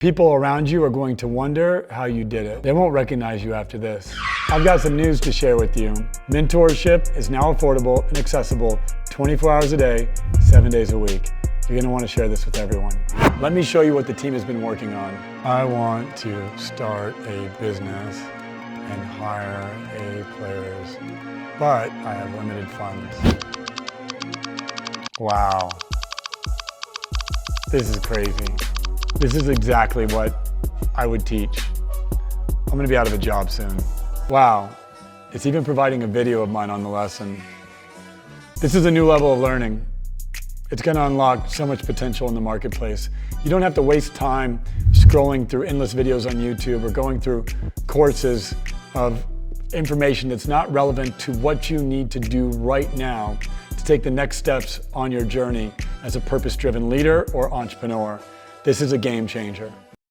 People around you are going to wonder how you did it. They won't recognize you after this. I've got some news to share with you. Mentorship is now affordable and accessible 24 hours a day, 7 days a week. You're gonna want to share this with everyone. Let me show you what the team has been working on. I want to start a business and hire A players, but I have limited funds. Wow. This is crazy. This is exactly what I would teach. I'm gonna be out of a job soon. Wow, it's even providing a video of mine on the lesson. This is a new level of learning. It's gonna unlock so much potential in the marketplace. You don't have to waste time scrolling through endless videos on YouTube or going through courses of information that's not relevant to what you need to do right now to take the next steps on your journey as a purpose-driven leader or entrepreneur. This is a game changer.